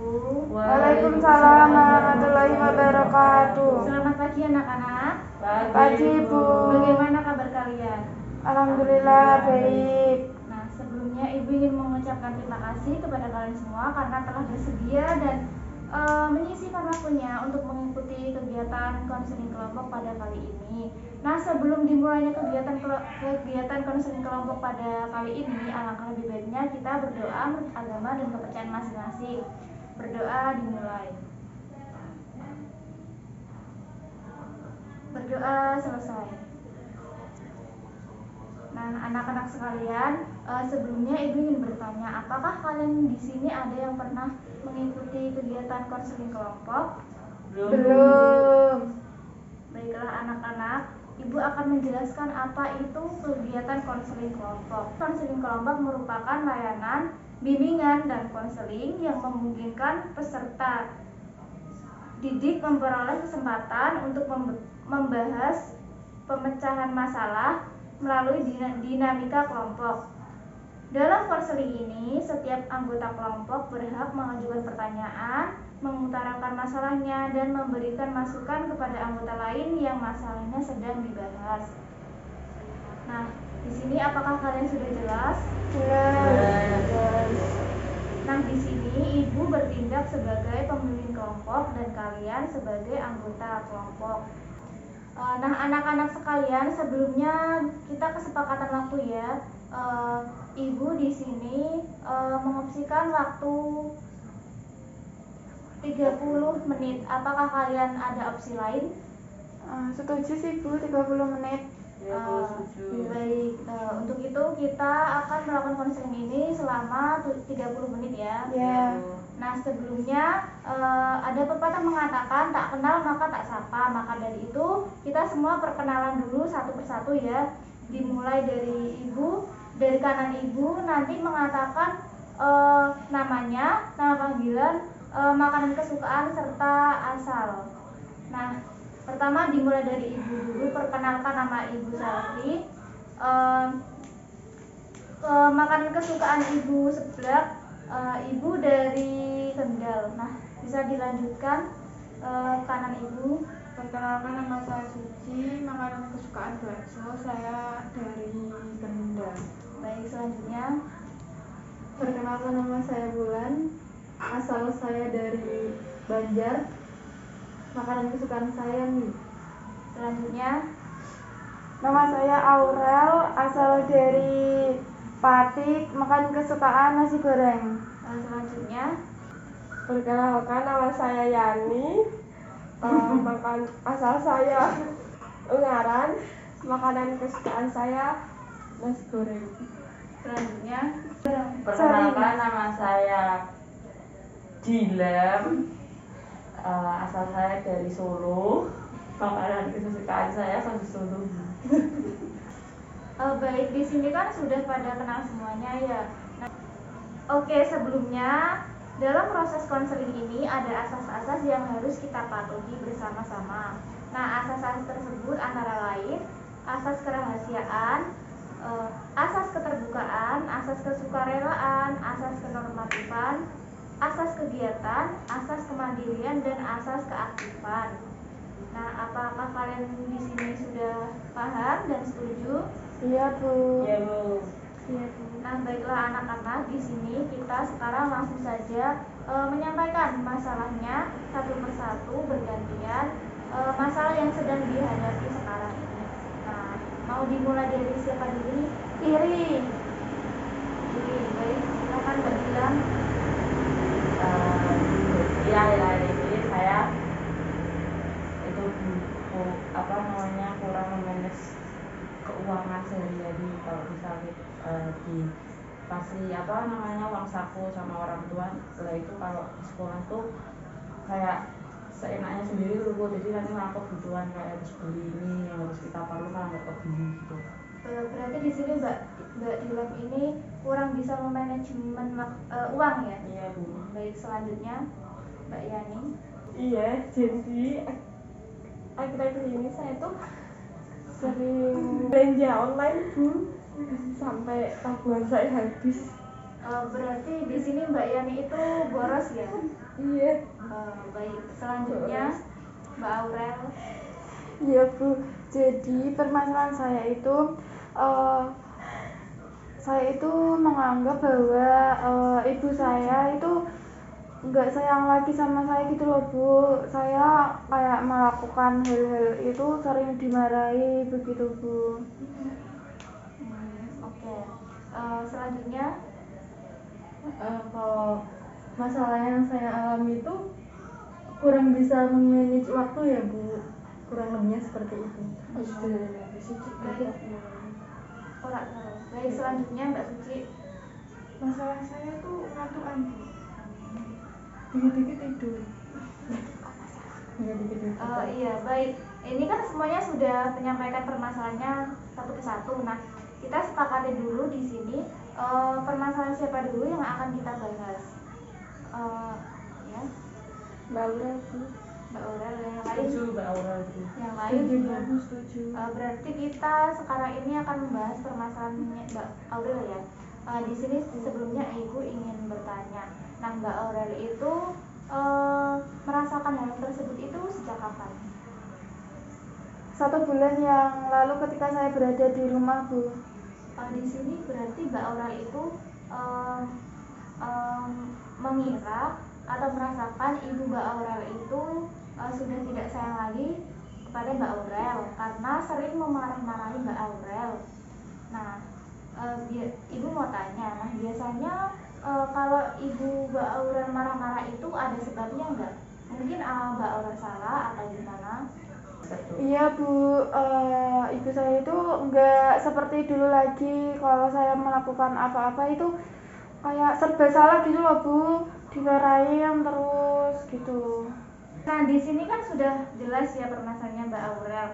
Waalaikumsalam warahmatullahi wabarakatuh. Selamat pagi anak-anak. Pagi Ibu. Bagaimana kabar kalian? Alhamdulillah baik. Nah, sebelumnya Ibu ingin mengucapkan terima kasih kepada kalian semua karena telah bersedia dan menyisihkan waktunya untuk mengikuti kegiatan konseling kelompok pada kali ini. Nah, sebelum dimulainya kegiatan konseling kelompok pada kali ini, alangkah lebih baiknya kita berdoa menurut agama dan kepercayaan masing-masing. Berdoa dimulai. Berdoa selesai. Nah, anak-anak sekalian, sebelumnya Ibu ingin bertanya, apakah kalian di sini ada yang pernah mengikuti kegiatan konseling kelompok? Belum. Baiklah anak-anak, Ibu akan menjelaskan apa itu kegiatan konseling kelompok. Konseling kelompok merupakan layanan bimbingan dan konseling yang memungkinkan peserta didik memperoleh kesempatan untuk membahas pemecahan masalah melalui dinamika kelompok. Dalam konseling ini, setiap anggota kelompok berhak mengajukan pertanyaan, mengutarakan masalahnya, dan memberikan masukan kepada anggota lain yang masalahnya sedang dibahas. Nah, di sini apakah kalian sudah jelas? Jelas. Nah, di sini Ibu bertindak sebagai pemimpin kelompok dan kalian sebagai anggota kelompok. Nah, anak-anak sekalian, sebelumnya kita kesepakatan waktu ya. Ibu di sini mengopsikan waktu 30 menit. Apakah kalian ada opsi lain? Setuju sih Bu, 30 menit. Baik, untuk itu kita akan melakukan konseling ini selama 30 menit ya. Nah, sebelumnya ada pepatah mengatakan tak kenal maka tak sapa. Maka dari itu kita semua perkenalan dulu satu persatu ya. Dimulai dari Ibu, dari kanan Ibu nanti mengatakan namanya, nama panggilan, makanan kesukaan serta asal. Nah, pertama dimulai dari Ibu dulu, perkenalkan nama Ibu Selvi. Makanan kesukaan Ibu seblak, Ibu dari Kendal. Nah, bisa dilanjutkan kanan Ibu. Perkenalkan nama saya Suci, makanan kesukaan bakso saya dari Kendal. Baik, selanjutnya. Perkenalkan nama saya Bulan, asal saya dari Banjar. Makanan kesukaan saya mie. Selanjutnya. Nama saya Aurel, asal dari Patik. Makanan kesukaan nasi goreng. Selanjutnya. Perkenalkan nama saya Yani. Asal saya Ungaran. Makanan kesukaan saya nasi goreng. Selanjutnya. Perkenalkan nama saya Dilem, asal saya dari Solo. Makanan kesukaan saya sosis Solo. Baik, di sini kan sudah pada kenal semuanya ya. Nah, oke, sebelumnya dalam proses konseling ini ada asas-asas yang harus kita patuhi bersama-sama. Nah, asas-asas tersebut antara lain asas kerahasiaan, asas keterbukaan, asas kesukarelaan, asas kenormatifan, asas kegiatan, asas kemandirian, dan asas keaktifan. Nah, apakah kalian di sini sudah paham dan setuju? Iya Bu. Iya Bu. Nah, baiklah anak-anak, di sini kita sekarang langsung saja menyampaikan masalahnya satu persatu bergantian, masalah yang sedang dihadapi sekarang ini. Nah, mau dimulai dari siapa dulu? Iri. Baik, silakan Mbak Gilang. Iya, ini saya itu kurang memanage keuangan sehari-hari. Kalau misalnya dikasih uang saku sama orang tua, setelah itu kalau di sekolah tuh kayak seenaknya sendiri dulu, jadi nanti malah kebutuhan kayak harus beli ini yang harus kita perlu malah nggak kebeli gitu. Berarti di sini Mbak Gilang ini kurang bisa memanajemen uang ya? Iya Bu. Baik, selanjutnya Mbak Yani. Iya, jadi akhir-akhir ini saya tuh sering belanja online Bu, sampai tabungan saya habis. Berarti di sini Mbak Yani itu boros ya? Iya. Baik, selanjutnya Mbak Aurel. Iya Bu, jadi permasalahan eh, saya itu menganggap bahwa ibu saya itu nggak sayang lagi sama saya gitu loh Bu. Saya kayak melakukan hal-hal itu sering dimarahi begitu Bu. Oke. Selanjutnya Kalau masalah yang saya alami itu kurang bisa memanage waktu ya Bu, kurang lebihnya seperti itu. baik. Ora tahu. Baik, selanjutnya Mbak Suci. Masalah saya tuh ngantukan Bu. Dikit-dikit tidur. Iya, baik. Ini kan semuanya sudah menyampaikan permasalahannya satu persatu. Nah, kita sepakati dulu di sini permasalahan siapa dulu yang akan kita bahas. Ya, Mbak Aurel Bu. Mbak Aurel, yang lain. Setuju Mbak Aurel itu. Yang lain juga. Aku setuju. Berarti kita sekarang ini akan membahas permasalahannya Mbak Aurel ya. Di sini sebelumnya Ibu ingin bertanya. Nah, Mbak Aurel itu merasakan hal tersebut itu sejak kapan? 1 bulan yang lalu ketika saya berada di rumah Bu. Di sini berarti Mbak Aurel itu mengira atau merasakan ibu Mbak Aurel itu sudah tidak sayang lagi kepada Mbak Aurel karena sering memarah-marahi Mbak Aurel. Nah, ibu mau tanya, nah biasanya kalau ibu Mbak Aurel marah-marah itu ada sebabnya enggak? Mungkin Mbak Aurel salah atau gimana? Iya Bu, ibu saya itu nggak seperti dulu lagi. Kalau saya melakukan apa-apa itu kayak serba salah gitu loh Bu, dimarahin terus gitu. Nah, di sini kan sudah jelas ya permasalahannya Mbak Aurel.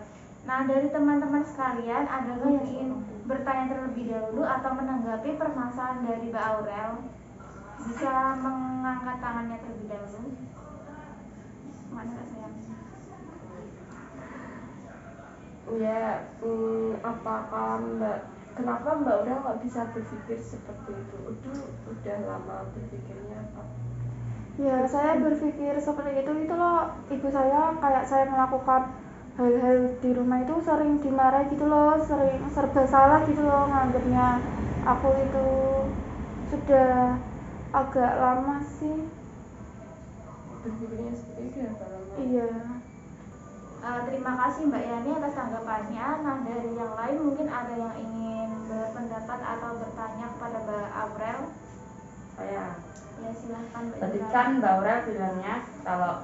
Nah, dari teman-teman sekalian, adakah yang ingin bertanya terlebih dahulu atau menanggapi permasalahan dari Mbak Aurel? Bisa mengangkat tangannya terlebih dahulu. Mana Kak sayang? Ya, kenapa Mbak Aurel nggak bisa berpikir seperti itu? Itu udah lama berpikirnya apa? Ya saya berpikir seperti itu loh, ibu saya kayak saya melakukan hal-hal di rumah itu sering dimarahi gitu loh, sering serba salah gitu loh nganggapnya. Aku itu sudah agak lama sih. Berpikirnya seperti itu ya Mbak Lama? Iya. Terima kasih Mbak Yani atas tanggapannya. Nah, dari yang lain mungkin ada yang ingin berpendapat atau bertanya kepada Mbak Aurel? Saya. Ya, silahkan Mbak. Tadi kan Mbak Aurel bilangnya kalau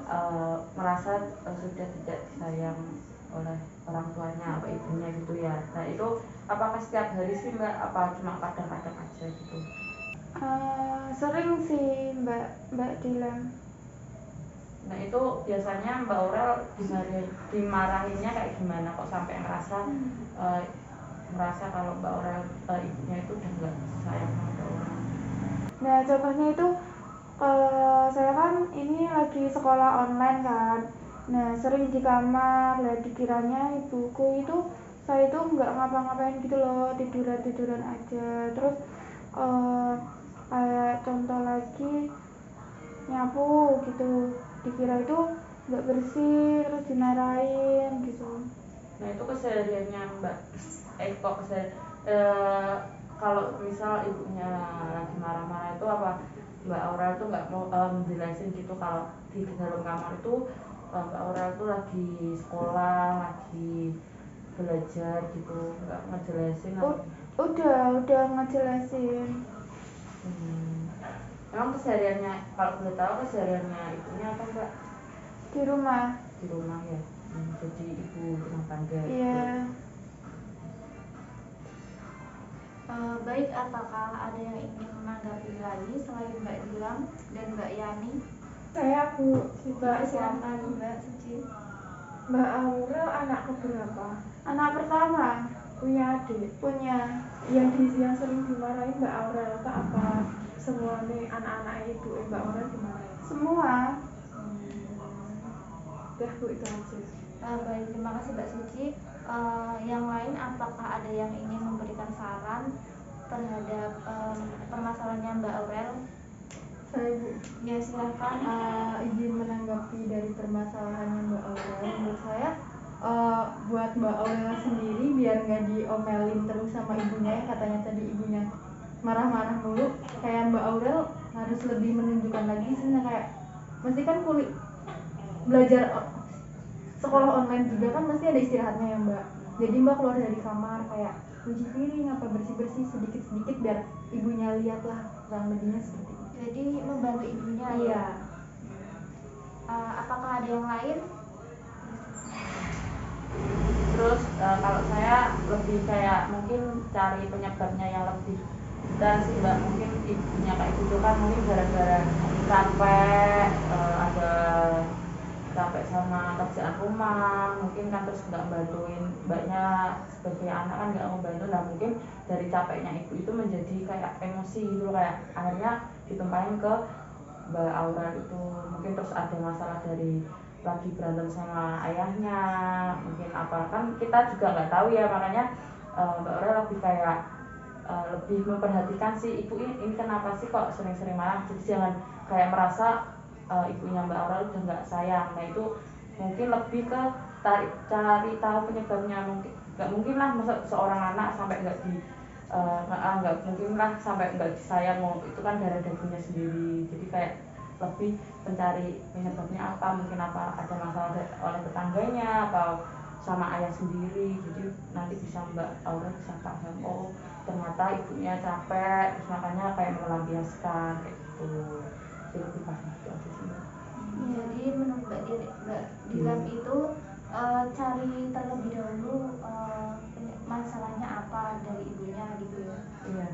merasa sudah tidak disayang oleh orang tuanya atau ibunya gitu ya. Nah itu apakah setiap hari sih Mbak? Apa cuma kadang-kadang aja gitu? Sering sih Mbak Dilan. Nah itu biasanya Mbak Aurel dimarahinnya kayak gimana kok sampai merasa kalau Mbak Aurel ibunya itu udah nggak sayang sama Mbak Aurel? Nah contohnya itu saya kan ini lagi sekolah online kan. Nah sering di kamar, lah dikiranya ibuku itu saya itu nggak ngapa-ngapain gitu loh, tiduran aja. Terus kayak contoh lagi nyapu gitu, dikira itu nggak bersih terus dimarahin gitu. Nah itu kesehariannya Mbak kalau misal ibunya lagi marah-marah itu apa Mbak Aurel tuh nggak mau menjelasin gitu kalau di dalam kamar itu Mbak Aurel tuh lagi sekolah, lagi belajar gitu, nggak ngejelasin apa? Udah ngejelasin. Emang kesehariannya, kalau boleh tahu kesehariannya ibunya apa Mbak? Di rumah. Di rumah ya, jadi ibu rumah tangga. Iya. Baik, apakah ada yang ingin menanggapi lagi selain Mbak Dilan dan Mbak Yani? Saya Bu, Mbak Silakan Mbak Suci. Mbak Aurel anak keberapa? Anak pertama. Punya adik? Punya. Yang sering dimarahin Mbak Aurel itu apa? Semuanya anak-anak ibu Mbak Aurel dimarahin? Semua. Udah Bu, itu aja. Baik, terima kasih Mbak Suci. Yang lain apakah ada yang ingin memberikan saran terhadap permasalahannya Mbak Aurel? Saya Bu, Ya silahkan. izin menanggapi dari permasalahannya Mbak Aurel. Menurut saya buat Mbak Aurel sendiri biar nggak diomelin terus sama ibunya yang katanya tadi ibunya marah-marah mulu, kayak Mbak Aurel harus lebih menunjukkan lagi sebenarnya, kayak mesti kan belajar sekolah online juga kan pasti ada istirahatnya ya Mbak. Jadi Mbak keluar dari kamar kayak cuci piring apa bersih-bersih sedikit-sedikit biar ibunya lihat lah, kurang lebihnya seperti itu. Jadi membantu ibunya. Iya. Apakah ada yang lain? Terus kalau saya lebih kayak mungkin cari penyebabnya yang lebih dan sih Mbak, mungkin ibunya kayak gitu kan mungkin gara-gara capek, ada capek sama kerjaan rumah mungkin kan, terus nggak bantuin mbaknya sebagai anak kan nggak mau bantu. Nah mungkin dari capeknya ibu itu menjadi kayak emosi gitu loh, kayak akhirnya ditumpahin ke Mbak Aurel itu. Mungkin terus ada masalah dari lagi berantem sama ayahnya mungkin apa, kan kita juga nggak tahu ya, makanya Mbak Aurel lebih kayak lebih memperhatikan si ibu ini kenapa sih kok sering-sering marah, jadi jangan kayak merasa ibunya Mbak Aurel udah nggak sayang. Nah itu mungkin lebih ke cari tahu penyebabnya. Mungkin nggak mungkin lah masa seorang anak sampai nggak mungkin lah sampai nggak disayang, itu kan darah dagingnya sendiri. Jadi kayak lebih mencari penyebabnya apa, mungkin apa ada masalah oleh tetangganya atau sama ayah sendiri. Jadi nanti bisa Mbak Aurel bisa paham, oh ternyata ibunya capek terus makanya kayak melampiaskan kayak gitu. Jadi lebih paham gitu aja sih Mbak. Jadi menurut Mbak Dilan itu cari terlebih dahulu masalahnya apa dari ibunya gitu ya. Iya.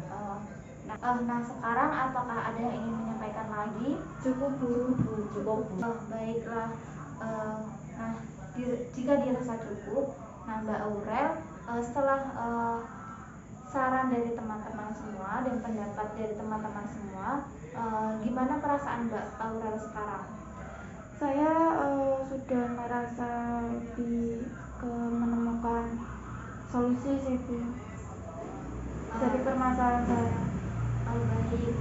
Nah sekarang apakah ada yang ingin menyampaikan lagi? Cukup Bu. Cukup Bu. Baiklah. Nah jika dirasa cukup, nah Mbak Aurel setelah saran dari teman-teman semua dan pendapat dari teman-teman semua, gimana perasaan Mbak Aurel sekarang? Saya sudah merasa lebih menemukan solusi sih Bu dari permasalahan saya. Baik,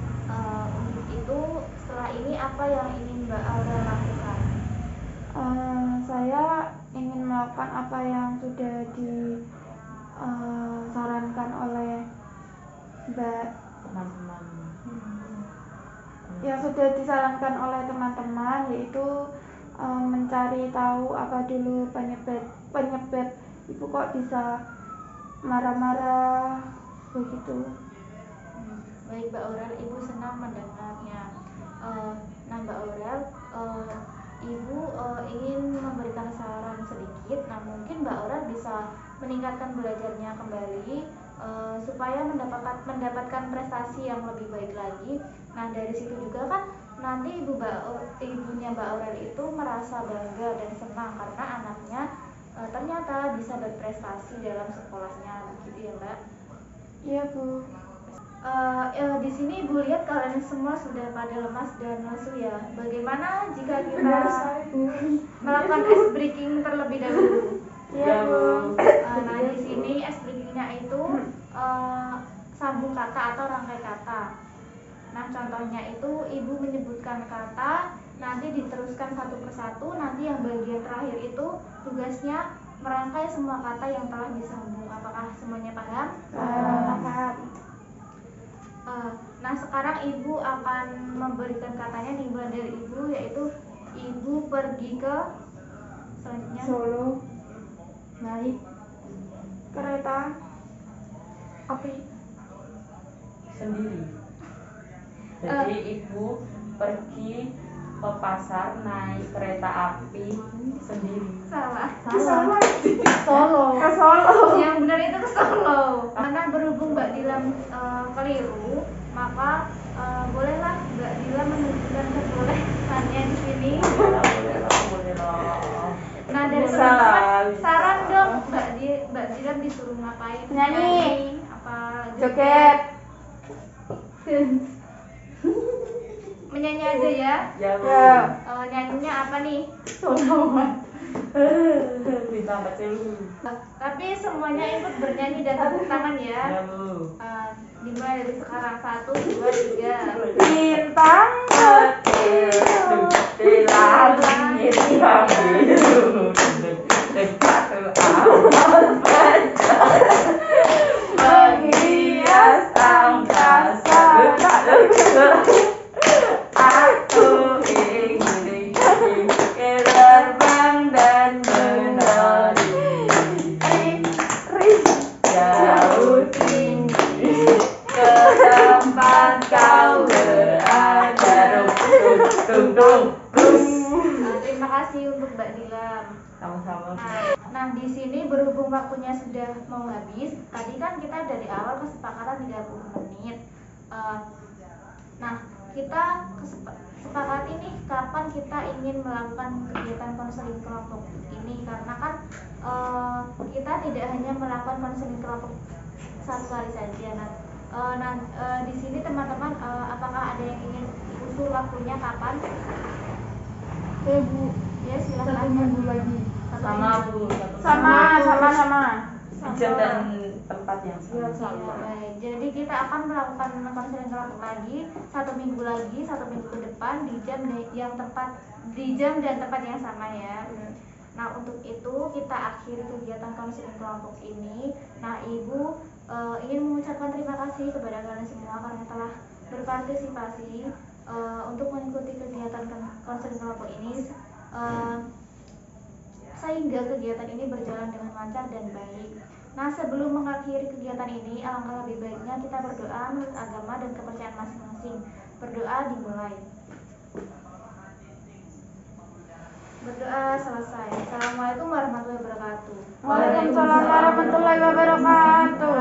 untuk itu setelah ini apa yang ingin Mbak Aurel lakukan? Saya ingin melakukan apa yang sudah disarankan oleh Mbak, Teman-teman. yang sudah disarankan oleh teman-teman, yaitu mencari tahu apa dulu penyebab ibu kok bisa marah-marah begitu. Baik Mbak Aurel, Ibu senang mendengarnya. Nah Mbak Aurel, Ibu ingin memberikan saran sedikit. Nah mungkin Mbak Aurel bisa meningkatkan belajarnya kembali supaya mendapatkan prestasi yang lebih baik lagi. Nah dari situ juga kan nanti ibunya Mbak Aurel itu merasa bangga dan senang karena anaknya ternyata bisa berprestasi dalam sekolahnya, begitu ya Mbak? Iya Bu. Di sini Ibu lihat kalian semua sudah pada lemas dan lesu ya. Bagaimana jika kita melakukan ice breaking terlebih dahulu? Iya Bu. Nah di sini ice breakingnya itu sambung kata atau rangkai kata. Nah contohnya itu Ibu menyebutkan kata, nanti diteruskan satu persatu, nanti yang bagian terakhir itu tugasnya merangkai semua kata yang telah disambung. Apakah semuanya paham? Paham. Nah sekarang Ibu akan memberikan katanya dimulai dari Ibu, yaitu Ibu pergi ke selanjutnya Solo, naik kereta api Sendiri. Jadi ibu pergi ke pasar naik kereta api sendiri. salah. Solo. ke Solo. Yang benar itu ke Solo. Karena berhubung Mbak Dilan keliru, maka bolehlah Mbak Dilan menunjukkan kebolehannya di sini. Boleh lah. Nah dari Bisa teman-teman lah. saran dong Mbak Dilan disuruh ngapain? Nyanyi. Apa Joget. Menyanyi aja ya. Ya Bu. Ya. Nyanyinya apa nih? Solo. Bisa kecil. Tapi semuanya ikut bernyanyi dan tepuk tangan ya. Ya Bu. Dimulai dari sekarang 1, 2, 3. Bintang kecil Di langit yang biru dekat awan menghias angkasa. Aku ingin terbang dan menari jauh tinggi ke tempat kau berada. Terima kasih untuk Mbak Dilam. Sama-sama. Nah, di sini berhubung waktunya sudah mau habis, tadi kan kita dari awal kesepakatan 30 menit. Nah, kita sepakati nih kapan kita ingin melakukan kegiatan konseling kelompok ini, karena kan kita tidak hanya melakukan konseling kelompok satu kali saja. Di sini teman-teman, apakah ada yang ingin usul waktunya kapan? Bu, Ya, 1 silakan. minggu lagi. Sama Bu. sama Jam dan tempat yang Ya, sama. baik. Jadi kita akan melakukan konseling kelompok lagi 1 minggu lagi, 1 minggu ke depan di jam dan tempat yang sama ya. Nah, untuk itu kita akhiri kegiatan konseling kelompok ini. Nah, Ibu ingin mengucapkan terima kasih kepada kalian semua karena telah berpartisipasi untuk mengikuti kegiatan konseling kelompok ini, sehingga kegiatan ini berjalan dengan lancar dan baik. Nah, sebelum mengakhiri kegiatan ini, alangkah lebih baiknya kita berdoa menurut agama dan kepercayaan masing-masing. Berdoa dimulai. Berdoa selesai. Assalamualaikum warahmatullahi wabarakatuh. Waalaikumsalam warahmatullahi wabarakatuh.